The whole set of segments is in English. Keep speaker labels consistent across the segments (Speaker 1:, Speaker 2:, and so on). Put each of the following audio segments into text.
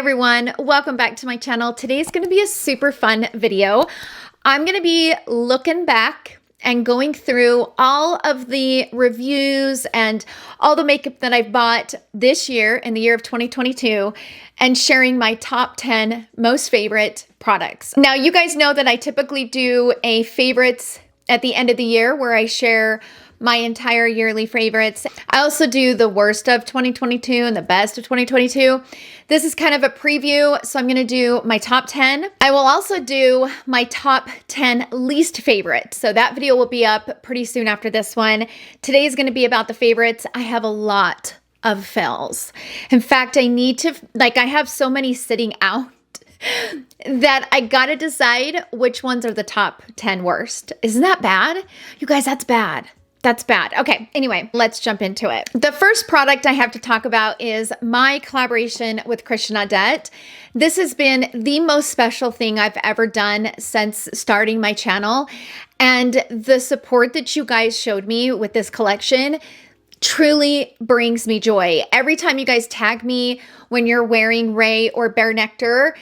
Speaker 1: everyone, welcome back to my channel. Today's going to be a super fun video. I'm going to be looking back and going through all of the reviews and all the makeup that I've bought this year in the year of 2022 and sharing my top 10 most favorite products. Now, you guys know that I typically do a favorites at the end of the year where I share my entire yearly favorites. I also do the worst of 2022 and the best of 2022. This is kind of a preview, so I'm gonna do my top 10. I will also do my top 10 least favorite. So that video will be up pretty soon after this one. Today is gonna be about the favorites. I have a lot of fails. In fact, I have so many sitting out that I gotta decide which ones are the top 10 worst. Isn't that bad? You guys, that's bad. That's bad. Okay, anyway, let's jump into it. The first product I have to talk about is my collaboration with Christian Audette. This has been the most special thing I've ever done since starting my channel. And the support that you guys showed me with this collection truly brings me joy. Every time you guys tag me when you're wearing Ray or Bare Nectar,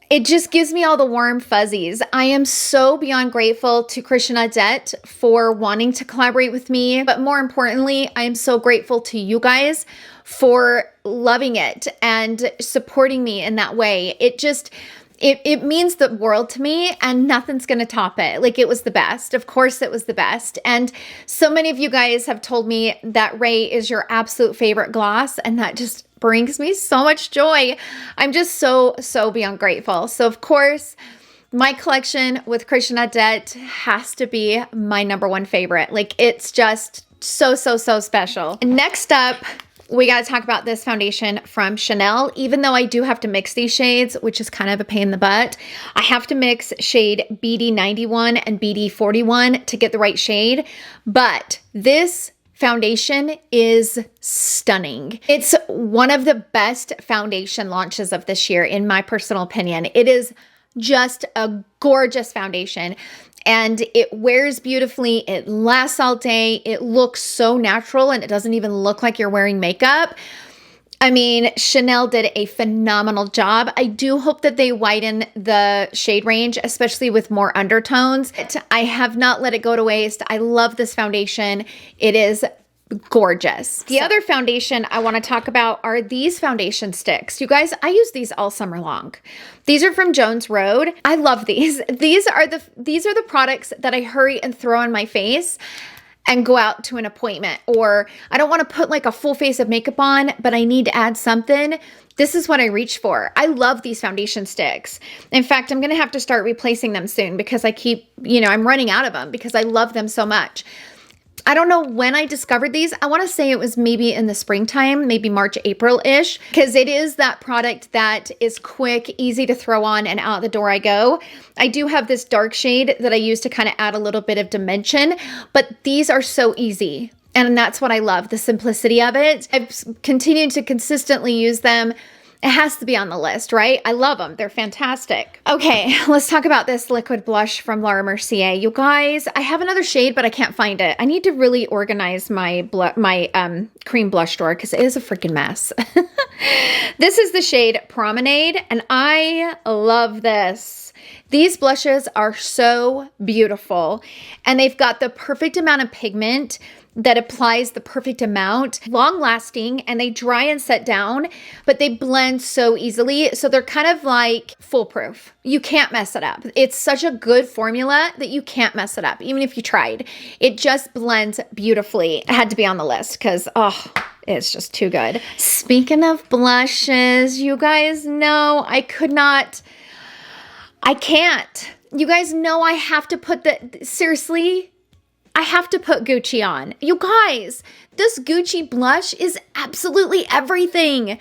Speaker 1: it just gives me all the warm fuzzies. I am so beyond grateful to Christian Audette for wanting to collaborate with me. But more importantly, I am so grateful to you guys for loving it and supporting me in that way. It means the world to me, and nothing's gonna top it. Like, it was the best. Of course it was the best. And so many of you guys have told me that Ray is your absolute favorite gloss, and that just brings me so much joy. I'm just so beyond grateful. So of course, my collection with Christian Audette has to be my #1 favorite. Like, it's just so special. Next up, we got to talk about this foundation from Chanel. Even though I do have to mix these shades, which is kind of a pain in the butt, I have to mix shade BD91 and BD41 to get the right shade. But this foundation is stunning. It's one of the best foundation launches of this year, in my personal opinion. It is just a gorgeous foundation. And it wears beautifully, it lasts all day, it looks so natural, and it doesn't even look like you're wearing makeup. I mean, Chanel did a phenomenal job. I do hope that they widen the shade range, especially with more undertones. I have not let it go to waste. I love this foundation. It is gorgeous. The other foundation I want to talk about are these foundation sticks. You guys, I use these all summer long. These are from Jones Road. I love these. These are the products that I hurry and throw on my face and go out to an appointment, or I don't want to put like a full face of makeup on, but I need to add something. This is what I reach for. I love these foundation sticks. In fact, I'm going to have to start replacing them soon because I'm running out of them because I love them so much. I don't know when I discovered these. I want to say it was maybe in the springtime, maybe March, April-ish, because it is that product that is quick, easy to throw on, and out the door I go. I do have this dark shade that I use to kind of add a little bit of dimension, but these are so easy. And that's what I love, the simplicity of it. I've continued to consistently use them. It has to be on the list, right? I love them. They're fantastic. Okay, let's talk about this liquid blush from Laura Mercier. You guys, I have another shade, but I can't find it. I need to really organize my cream blush drawer because it is a freaking mess. This is the shade Promenade, and I love this. These blushes are so beautiful, and they've got the perfect amount of pigment that applies the perfect amount, long lasting, and they dry and set down, but they blend so easily. So they're kind of like foolproof. You can't mess it up. It's such a good formula that you can't mess it up, even if you tried. It just blends beautifully. It had to be on the list because, oh, it's just too good. Speaking of blushes, you guys know I can't. You guys know I have to put seriously, I have to put Gucci on. You guys, this Gucci blush is absolutely everything.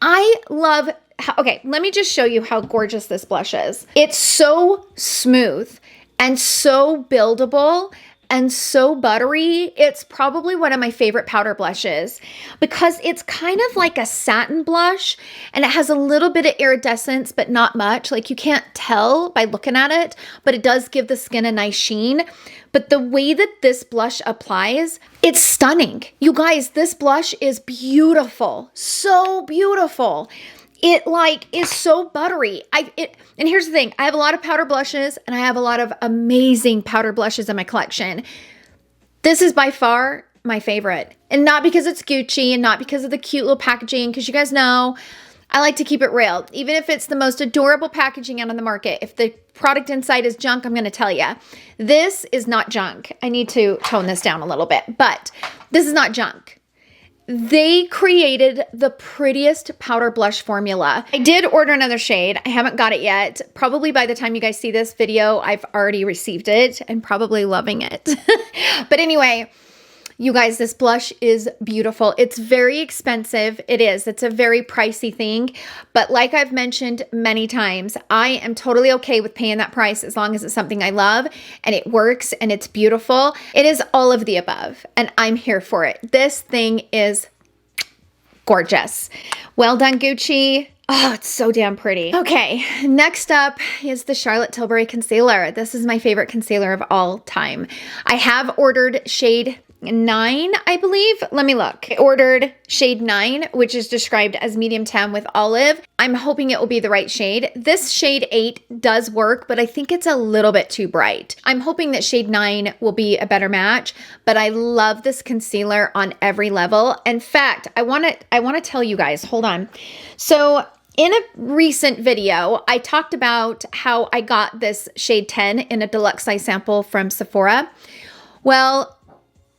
Speaker 1: I love okay, let me just show you how gorgeous this blush is. It's so smooth and so buildable and so buttery. It's probably one of my favorite powder blushes because it's kind of like a satin blush and it has a little bit of iridescence, but not much. Like, you can't tell by looking at it, but it does give the skin a nice sheen. But the way that this blush applies, it's stunning. You guys, this blush is beautiful. So beautiful. It like is so buttery. And here's the thing. I have a lot of powder blushes and I have a lot of amazing powder blushes in my collection. This is by far my favorite. And not because it's Gucci and not because of the cute little packaging, because you guys know I like to keep it real. Even if it's the most adorable packaging out on the market, if the product inside is junk, I'm going to tell you. This is not junk. I need to tone this down a little bit, but this is not junk. They created the prettiest powder blush formula. I did order another shade. I haven't got it yet. Probably by the time you guys see this video, I've already received it and probably loving it. But anyway, you guys, this blush is beautiful. It's very expensive. It is. It's a very pricey thing. But like I've mentioned many times, I am totally okay with paying that price as long as it's something I love and it works and it's beautiful. It is all of the above and I'm here for it. This thing is gorgeous. Well done, Gucci. Oh, it's so damn pretty. Okay, next up is the Charlotte Tilbury concealer. This is my favorite concealer of all time. I have ordered shade 9, I believe. Let me look. I ordered shade 9, which is described as medium tan with olive. I'm hoping it will be the right shade. This shade 8 does work, but I think it's a little bit too bright. I'm hoping that shade 9 will be a better match, but I love this concealer on every level. In fact, I want to tell you guys, hold on. So in a recent video, I talked about how I got this shade 10 in a deluxe size sample from Sephora. Well,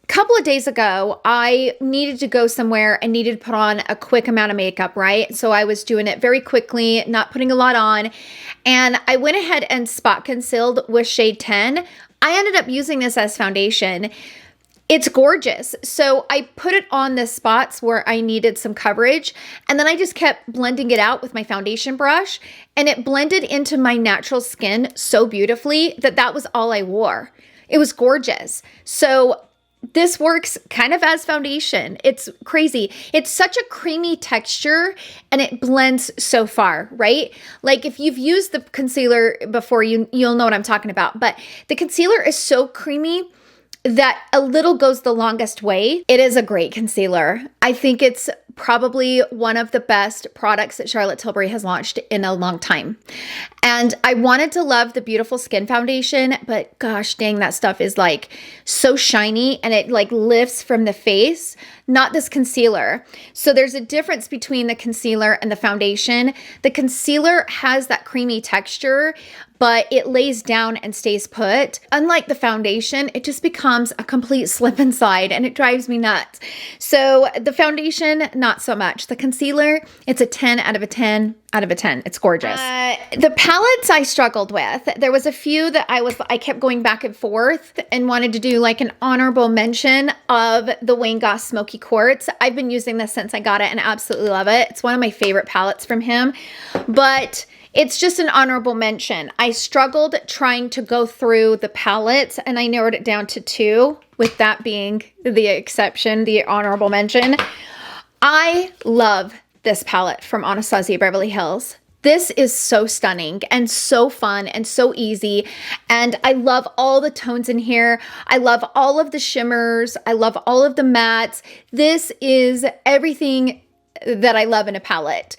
Speaker 1: a couple of days ago, I needed to go somewhere and needed to put on a quick amount of makeup, right? So I was doing it very quickly, not putting a lot on. And I went ahead and spot concealed with shade 10. I ended up using this as foundation. It's gorgeous. So I put it on the spots where I needed some coverage. And then I just kept blending it out with my foundation brush. And it blended into my natural skin so beautifully that that was all I wore. It was gorgeous. So this works kind of as foundation. It's crazy. It's such a creamy texture and it blends so far, right? Like if you've used the concealer before, you'll know what I'm talking about. But the concealer is so creamy that a little goes the longest way. It is a great concealer. I think it's probably one of the best products that Charlotte Tilbury has launched in a long time. And I wanted to love the beautiful skin foundation, but gosh dang, that stuff is like so shiny and it like lifts from the face, not this concealer. So there's a difference between the concealer and the foundation. The concealer has that creamy texture, but it lays down and stays put. Unlike the foundation, it just becomes a complete slip and slide and it drives me nuts. So the foundation, not so much. The concealer, it's a 10 out of a 10 out of a 10. It's gorgeous. The palettes I struggled with. There was a few that I kept going back and forth and wanted to do like an honorable mention of the Wayne Goss Smoky Quartz. I've been using this since I got it and absolutely love it. It's one of my favorite palettes from him, but it's just an honorable mention. I struggled trying to go through the palettes and I narrowed it down to 2, with that being the exception, the honorable mention. I love this palette from Anastasia Beverly Hills. This is so stunning and so fun and so easy. And I love all the tones in here. I love all of the shimmers. I love all of the mattes. This is everything that I love in a palette.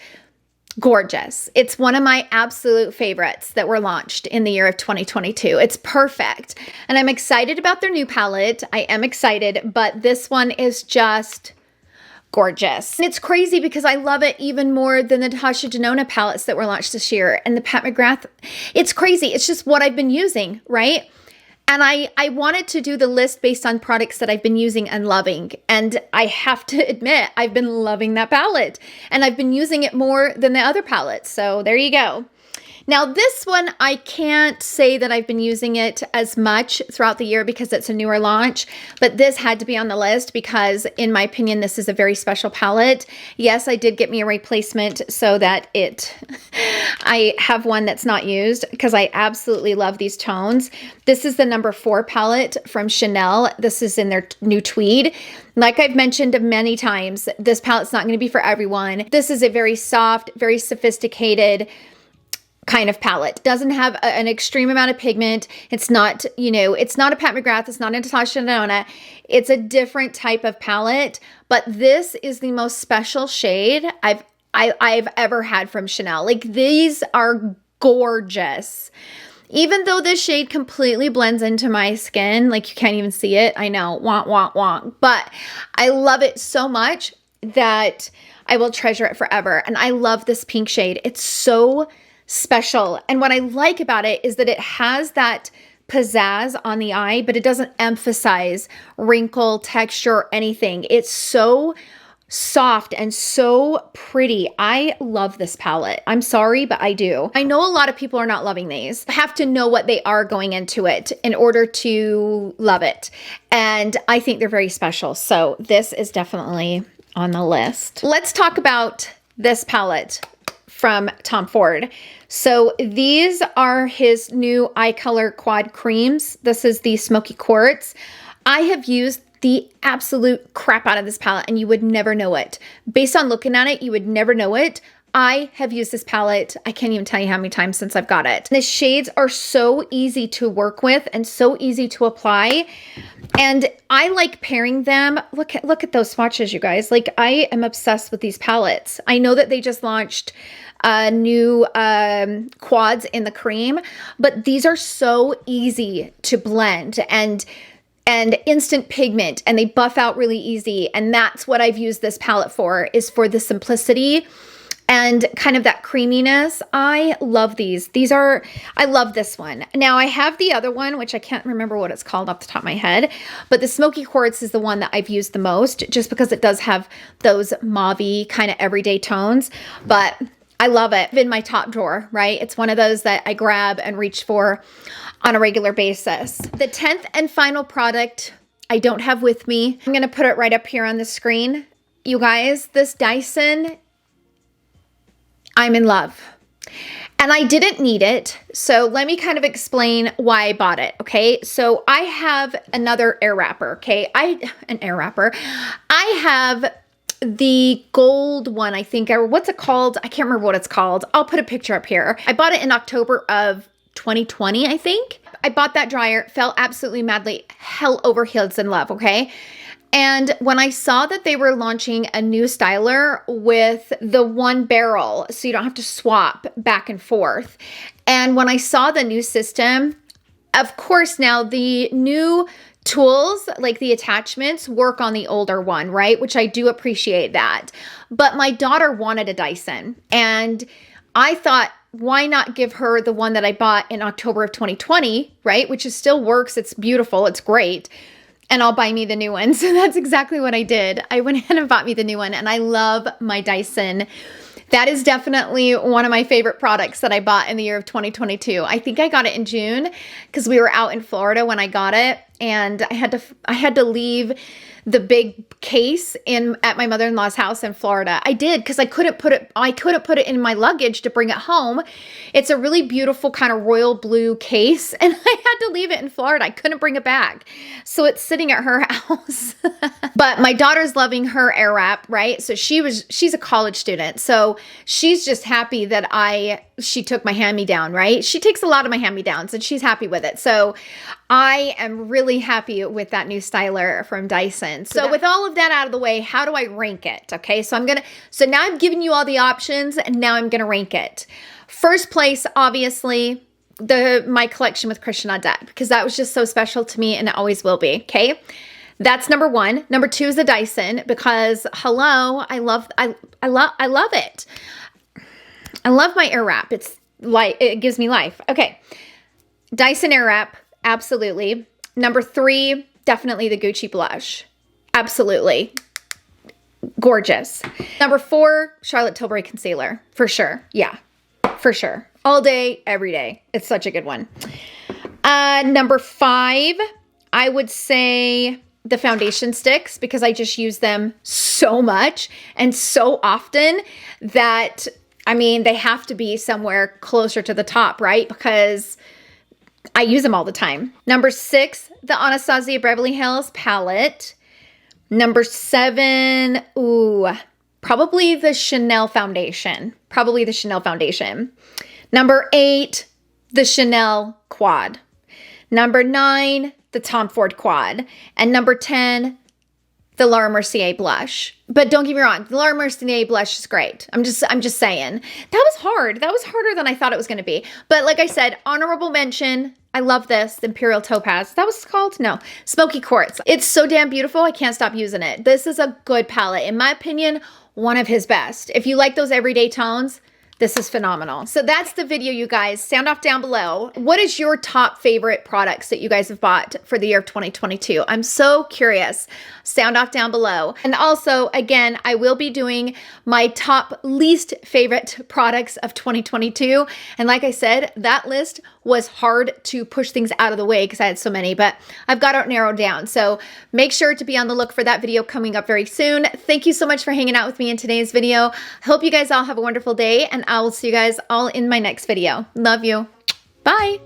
Speaker 1: Gorgeous. It's one of my absolute favorites that were launched in the year of 2022. It's perfect. And I'm excited about their new palette. I am excited, but this one is just gorgeous. And it's crazy because I love it even more than the Natasha Denona palettes that were launched this year and the Pat McGrath. It's crazy. It's just what I've been using, right? And I wanted to do the list based on products that I've been using and loving. And I have to admit, I've been loving that palette. And I've been using it more than the other palettes. So there you go. Now this one, I can't say that I've been using it as much throughout the year because it's a newer launch, but this had to be on the list because in my opinion, this is a very special palette. Yes, I did get me a replacement so that I have one that's not used because I absolutely love these tones. This is the number 4 palette from Chanel. This is in their new Tweed. Like I've mentioned many times, this palette's not going to be for everyone. This is a very soft, very sophisticated kind of palette. Doesn't have an extreme amount of pigment. It's not, it's not a Pat McGrath. It's not a Natasha Denona. It's a different type of palette, but this is the most special shade I've I've ever had from Chanel. Like, these are gorgeous. Even though this shade completely blends into my skin, like you can't even see it. I know, wonk, wonk, wonk. But I love it so much that I will treasure it forever. And I love this pink shade. It's so special. And what I like about it is that it has that pizzazz on the eye, but it doesn't emphasize wrinkle, texture, or anything. It's so soft and so pretty. I love this palette. I'm sorry, but I do. I know a lot of people are not loving these. I have to know what they are going into it in order to love it. And I think they're very special. So this is definitely on the list. Let's talk about this palette from Tom Ford. So these are his new eye color quad creams. This is the Smoky Quartz. I have used the absolute crap out of this palette and you would never know it. Based on looking at it, you would never know it. I have used this palette, I can't even tell you how many times since I've got it. The shades are so easy to work with and so easy to apply. And I like pairing them. Look at those swatches, you guys. Like, I am obsessed with these palettes. I know that they just launched new quads in the cream, but these are so easy to blend and instant pigment, and they buff out really easy. And that's what I've used this palette for, is for the simplicity and kind of that creaminess. I love these. I love this one. Now I have the other one, which I can't remember what it's called off the top of my head, but the Smoky Quartz is the one that I've used the most, just because it does have those mauve-y kind of everyday tones. But I love it. In my top drawer, right? It's one of those that I grab and reach for on a regular basis. The 10th and final product I don't have with me. I'm gonna put it right up here on the screen. You guys, this Dyson, I'm in love. And I didn't need it. So let me kind of explain why I bought it, okay? So I have another air wrapper, okay? An air wrapper. I have the gold one, I think, or what's it called? I can't remember what it's called. I'll put a picture up here. I bought it in October of 2020, I think. I bought that dryer, fell absolutely madly hell over heels in love, okay? And when I saw that they were launching a new styler with the one barrel, so you don't have to swap back and forth. And when I saw the new system, of course, now the new tools, like the attachments, work on the older one, right? Which I do appreciate that. But my daughter wanted a Dyson, and I thought, why not give her the one that I bought in October of 2020, right? Which still works. It's beautiful. It's great. And I'll buy me the new one. So that's exactly what I did. I went ahead and bought me the new one, and I love my Dyson. That is definitely one of my favorite products that I bought in the year of 2022. I think I got it in June because we were out in Florida when I got it, and I had to leave the big case at my mother-in-law's house in Florida. I did, because I couldn't put it in my luggage to bring it home. It's a really beautiful kind of royal blue case, and I had to leave it in Florida. I couldn't bring it back. So it's sitting at her house. But my daughter's loving her air wrap, right? So she's a college student. So she's just happy that she took my hand-me-down, right? She takes a lot of my hand-me-downs, and she's happy with it. So I am really happy with that new styler from Dyson. So with all of that out of the way, how do I rank it? Okay, so now I've given you all the options, and now I'm gonna rank it. First place, obviously, my collection with Christian Audette, because that was just so special to me, and it always will be, okay? That's number one. Number two is the Dyson, because hello, I love it. I love my air wrap. It gives me life. Okay, Dyson air wrap, absolutely. Number three, definitely the Gucci blush. Absolutely. Gorgeous. Number four, Charlotte Tilbury concealer. For sure. Yeah, for sure. All day, every day. It's such a good one. Number five, I would say the foundation sticks, because I just use them so much and so often that, I mean, they have to be somewhere closer to the top, right? Because I use them all the time. Number six, the Anastasia Beverly Hills palette. Number seven, probably the Chanel foundation. Number eight, the Chanel quad. Number nine, the Tom Ford quad. And number 10, the Laura Mercier blush. But don't get me wrong, the Laura Mercier blush is great. I'm just saying. That was hard. That was harder than I thought it was going to be. But like I said, honorable mention. I love this, the Imperial Topaz. That was called? No. Smoky Quartz. It's so damn beautiful, I can't stop using it. This is a good palette. In my opinion, one of his best. If you like those everyday tones, this is phenomenal. So that's the video, you guys. Sound off down below. What is your top favorite products that you guys have bought for the year of 2022? I'm so curious. Sound off down below. And also, again, I will be doing my top least favorite products of 2022. And like I said, that list was hard to push things out of the way because I had so many, but I've got it narrowed down. So make sure to be on the look for that video coming up very soon. Thank you so much for hanging out with me in today's video. I hope you guys all have a wonderful day, and I will see you guys all in my next video. Love you. Bye.